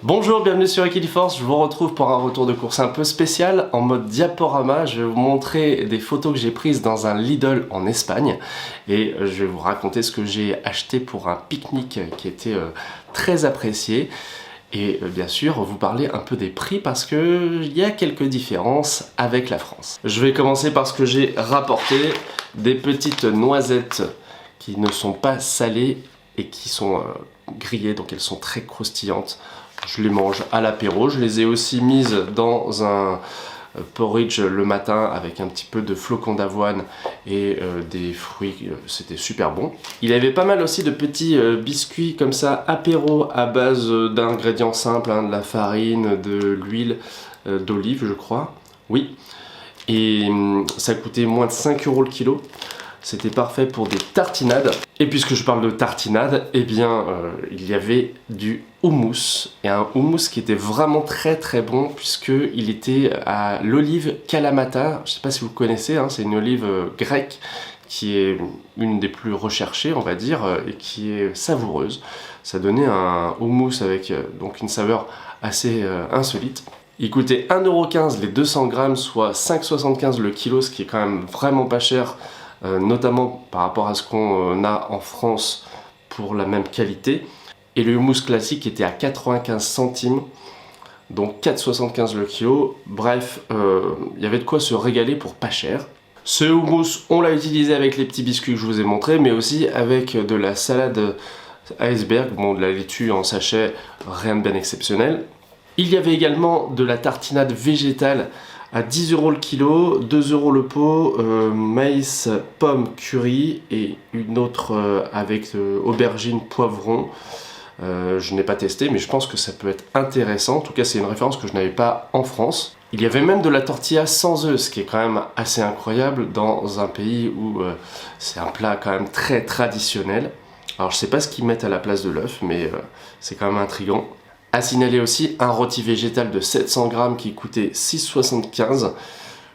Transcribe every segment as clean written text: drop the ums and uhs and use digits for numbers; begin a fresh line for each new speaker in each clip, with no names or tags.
Bonjour, bienvenue sur Equiforce, je vous retrouve pour un retour de course un peu spécial en mode diaporama. Je vais vous montrer des photos que j'ai prises dans un Lidl en Espagne et je vais vous raconter ce que j'ai acheté pour un pique-nique qui était très apprécié et bien sûr vous parler un peu des prix parce qu'il y a quelques différences avec la France. Je vais commencer par ce que j'ai rapporté, des petites noisettes qui ne sont pas salées et qui sont grillées, donc elles sont très croustillantes. Je les mange à l'apéro, je les ai aussi mises dans un porridge le matin avec un petit peu de flocons d'avoine et des fruits, c'était super bon. Il y avait pas mal aussi de petits biscuits comme ça, apéro à base d'ingrédients simples, de la farine, de l'huile d'olive je crois, oui. Et ça coûtait moins de 5 € le kilo. C'était parfait pour des tartinades. Et puisque je parle de tartinades, eh bien, il y avait du houmous. Et un houmous qui était vraiment très bon, puisqu'il était à l'olive Kalamata. Je ne sais pas si vous connaissez, hein, c'est une olive grecque qui est une des plus recherchées, on va dire, et qui est savoureuse. Ça donnait un houmous avec donc une saveur assez insolite. Il coûtait 1,15 € les 200 grammes, soit 5,75 € le kilo, ce qui est quand même vraiment pas cher. Notamment par rapport à ce qu'on a en France pour la même qualité. Et le houmous classique était à 95 centimes, donc 4,75 € le kilo. Bref, il y avait de quoi se régaler pour pas cher. Ce houmous, on l'a utilisé avec les petits biscuits que je vous ai montrés, mais aussi avec de la salade iceberg, bon, de la laitue en sachet, rien de bien exceptionnel. Il y avait également de la tartinade végétale à 10 € le kilo, 2 € le pot, maïs, pomme, curry et une autre avec aubergine, poivron. Je n'ai pas testé mais je pense que ça peut être intéressant, en tout cas c'est une référence que je n'avais pas en France. Il y avait même de la tortilla sans œufs, ce qui est quand même assez incroyable dans un pays où c'est un plat quand même très traditionnel. Alors je sais pas ce qu'ils mettent à la place de l'œuf mais c'est quand même intriguant. À signaler aussi un rôti végétal de 700 grammes qui coûtait 6,75 €.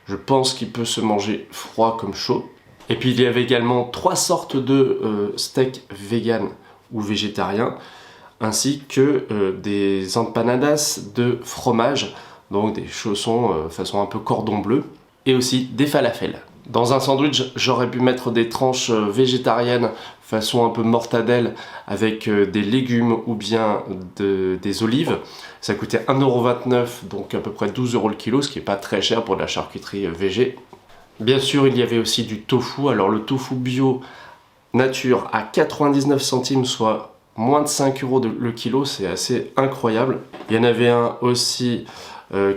Je pense qu'il peut se manger froid comme chaud. Et puis il y avait également 3 sortes de steaks vegan ou végétariens, ainsi que des empanadas de fromage, donc des chaussons façon un peu cordon bleu, et aussi des falafels. Dans un sandwich, j'aurais pu mettre des tranches végétariennes façon un peu mortadelle avec des légumes ou bien des olives. Ça coûtait 1,29 €, donc à peu près 12 € le kilo, ce qui n'est pas très cher pour de la charcuterie végé. Bien sûr, il y avait aussi du tofu. Alors le tofu bio nature à 99 centimes, soit moins de 5 € le kilo, c'est assez incroyable. Il y en avait un aussi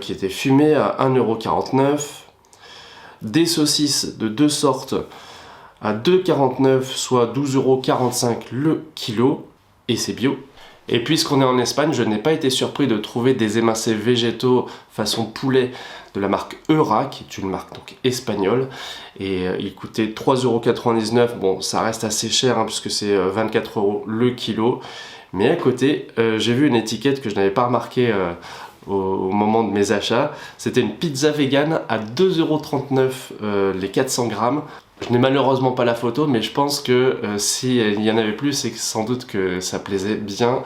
qui était fumé à 1,49 €. Des saucisses de deux sortes à 2,49 €, soit 12,45 € le kilo, et c'est bio. Et puisqu'on est en Espagne, je n'ai pas été surpris de trouver des émincés végétaux façon poulet de la marque Eura, qui est une marque donc espagnole, et il coûtait 3,99 €. Bon, ça reste assez cher hein, puisque c'est 24 € le kilo, mais à côté, j'ai vu une étiquette que je n'avais pas remarquée au moment de mes achats. C'était une pizza vegan à 2,39 € les 400 grammes. Je n'ai malheureusement pas la photo, mais je pense que s'il y en avait plus, c'est sans doute que ça plaisait bien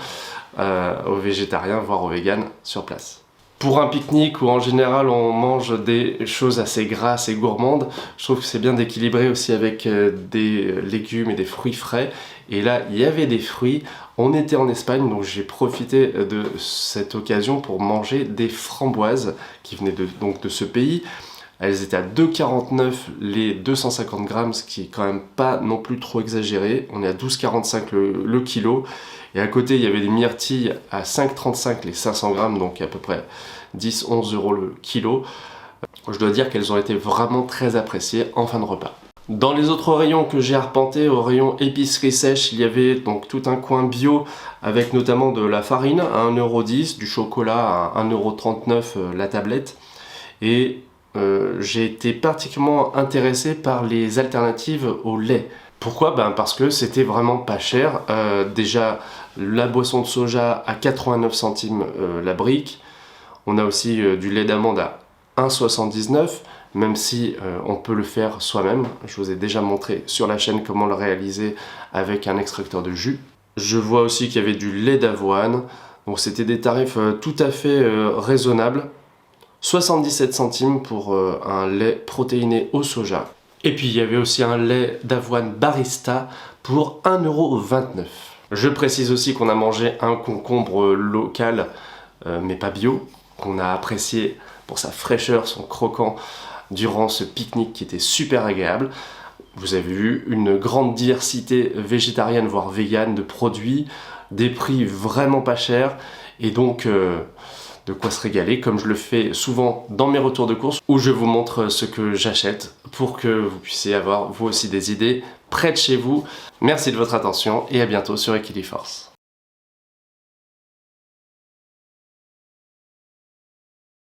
aux végétariens, voire aux véganes sur place. Pour un pique-nique où en général on mange des choses assez grasses et gourmandes, je trouve que c'est bien d'équilibrer aussi avec des légumes et des fruits frais. Et là, il y avait des fruits. On était en Espagne, donc j'ai profité de cette occasion pour manger des framboises qui venaient donc de ce pays. Elles étaient à 2,49 € les 250 grammes, ce qui est quand même pas non plus trop exagéré. On est à 12,45 € le kilo. Et à côté, il y avait des myrtilles à 5,35 € les 500 grammes, donc à peu près 10-11 € le kilo. Je dois dire qu'elles ont été vraiment très appréciées en fin de repas. Dans les autres rayons que j'ai arpentés, au rayon épicerie sèche, il y avait donc tout un coin bio avec notamment de la farine à 1,10 €, du chocolat à 1,39 € la tablette. Et j'ai été particulièrement intéressé par les alternatives au lait. Pourquoi? Parce que c'était vraiment pas cher. Déjà, la boisson de soja à 89 centimes la brique. On a aussi du lait d'amande à 1,79 €, même si on peut le faire soi-même. Je vous ai déjà montré sur la chaîne comment le réaliser avec un extracteur de jus. Je vois aussi qu'il y avait du lait d'avoine, Donc c'était des tarifs tout à fait raisonnables. 77 centimes pour un lait protéiné au soja. Et puis il y avait aussi un lait d'avoine barista pour 1,29 €. Je précise aussi qu'on a mangé un concombre local, mais pas bio, qu'on a apprécié pour sa fraîcheur, son croquant, durant ce pique-nique qui était super agréable. Vous avez vu une grande diversité végétarienne, voire végane de produits, des prix vraiment pas chers, et donc de quoi se régaler, comme je le fais souvent dans mes retours de course, où je vous montre ce que j'achète pour que vous puissiez avoir vous aussi des idées près de chez vous. Merci de votre attention et à bientôt sur Equiliforce.